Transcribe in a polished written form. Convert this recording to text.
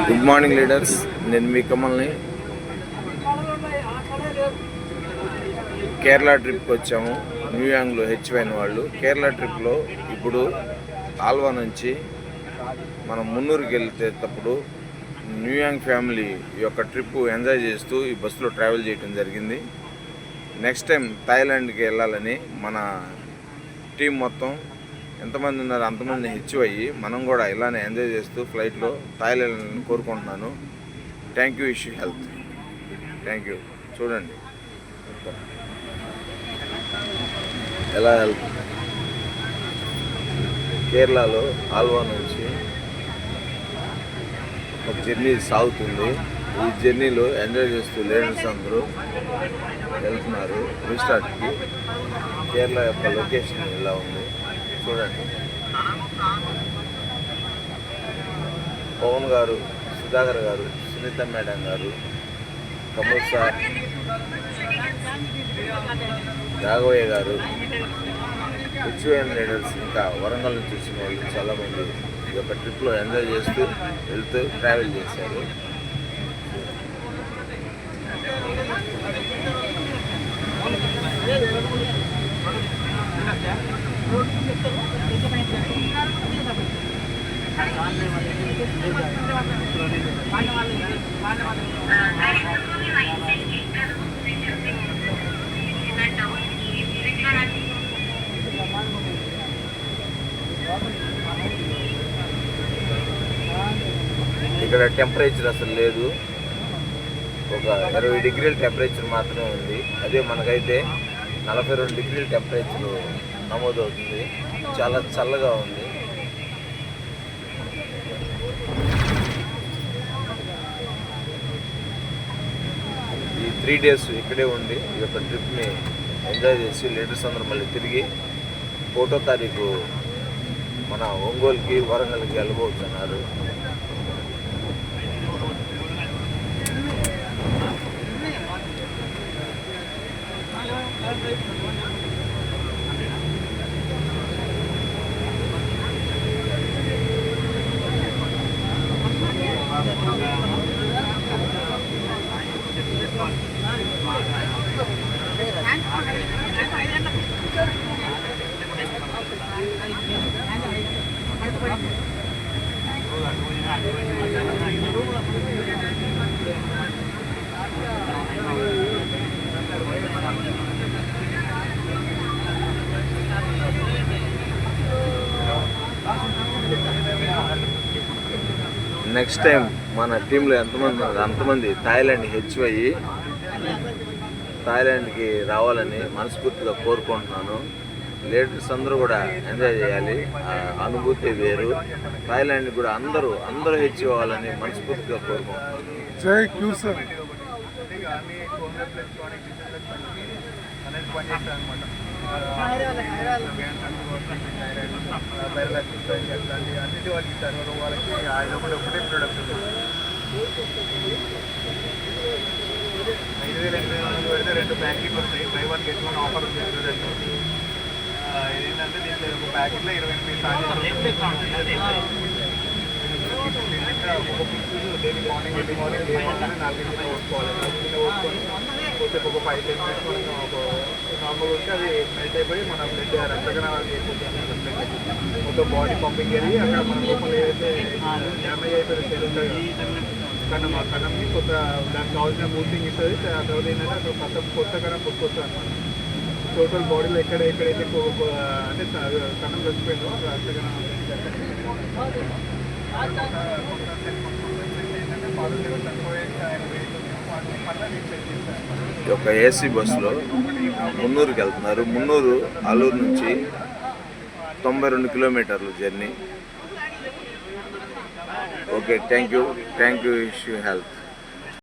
Good morning leaders, నేను మీ కమల్ని. కేరళ ట్రిప్కి వచ్చాము. న్యూయాంగ్లో హెచ్వైన్ వాళ్ళు కేరళ ట్రిప్లో ఇప్పుడు ఆల్వా నుంచి మనం మున్నూరుకి వెళ్తేటప్పుడు న్యూయాంగ్ ఫ్యామిలీ యొక్క ట్రిప్ ఎంజాయ్ చేస్తూ ఈ బస్సులో ట్రావెల్ చేయడం జరిగింది. నెక్స్ట్ టైం థాయిలాండ్కి వెళ్ళాలని మన టీం మొత్తం ఎంతమంది ఉన్నారు అంతమంది హెచ్చు అయ్యి మనం కూడా ఇలానే ఎంజాయ్ చేస్తూ ఫ్లైట్లో థాయిలాండ్ కోరుకుంటున్నాను. Thank you. Issue health. Thank you. చూడండి ఎలా వెళ్తుంది. కేరళలో ఆల్వా నుంచి ఒక జర్నీ సాగుతుంది. ఈ జర్నీలో ఎంజాయ్ చేస్తూ లేడీస్ అందరూ వెళ్తున్నారు రిసార్ట్కి. కేరళ యొక్క లొకేషన్ ఇలా ఉంది చూడండి. పవన్ గారు, సుధాకర్ గారు, సునీత మేడం గారు, కమల్ సార్, రాఘవయ్య గారు, హెచ్వైఎన్ లీడర్స్, ఇంకా వరంగల్ నుంచి వచ్చిన వాళ్ళు చాలామంది ఈ యొక్క ట్రిప్లో ఎంజాయ్ చేస్తూ వెళ్తూ ట్రావెల్ చేశారు. ఇక్కడ టెంపరేచర్ అసలు లేదు, ఒక 20 డిగ్రీల టెంపరేచర్ మాత్రమే ఉంది. అదే మనకైతే 42 డిగ్రీల టెంపరేచర్ నమోదవుతుంది. చాలా చల్లగా ఉంది. ఈ 3 డేస్ ఇక్కడే ఉండి ఈ యొక్క ట్రిప్ని ఎంజాయ్ చేసి లీడర్స్ అందరూ మళ్ళీ తిరిగి 1వ తారీఖు మన ఒంగోలుకి, వరంగల్కి వెళ్ళబోతున్నారు. నెక్స్ట్ టైం మన టీంలో ఎంతమంది ఉన్నారు అంతమంది థాయిలాండ్ హెచ్ అయ్యి థాయిలాండ్కి రావాలని మనస్ఫూర్తిగా కోరుకుంటున్నాను. లీడర్స్ అందరూ కూడా ఎంజాయ్ చేయాలి, అనుభూతి వేరు. థాయిలాండ్ కూడా అందరూ హెచ్ అవ్వాలని మనస్ఫూర్తిగా కోరుకుంటున్నాను. జై క్యూ సార్. అన్నిటి వాళ్ళకి ఇస్తారు. వాళ్ళకి ఆయన ఒకటే ప్రొడక్ట్ 5,800 పెడితే 2 ప్యాకెట్లు వస్తాయి. బై 1 గెట్ 1 ఆఫర్ ఉంది. ఇదేంటంటే దీంట్లో ఒక ప్యాకెట్లో 28 ఒక picture daily morning early morning 4 ఓసుకోవాలి. 4 ఓసుకొని కొద్దిసేపు ఒక 5-10 మినిట్స్ మనం ఒక నార్మల్ ఉంటే అది మెల్ట్ అయిపోయి మన బ్లడ్ రక్తకణాలు అయిపోతుంది. మొత్తం బాడీ పంపింగ్ అయ్యి అక్కడ మన లోపల ఏదైతే డ్యామేజ్ అయిపోయిన సెల్ ఉంటుంది కణం, ఆ కణంని కొత్త దానికి కావాల్సిన బూస్టింగ్ ఇస్తుంది. ఆ తర్వాత ఏంటంటే అక్కడ కొత్త కణం పుట్టుకొస్తుంది అనమాట. టోటల్ బాడీలో ఎక్కడైతే అంటే కణం చచ్చిపోయిందో రక్తకణం ఒక ఏసీ బస్సులో మున్నూరుకి వెళ్తున్నారు. మున్నూరు అల్లూరు నుంచి 92 కిలోమీటర్లు journey. Okay, thank you. Issue health.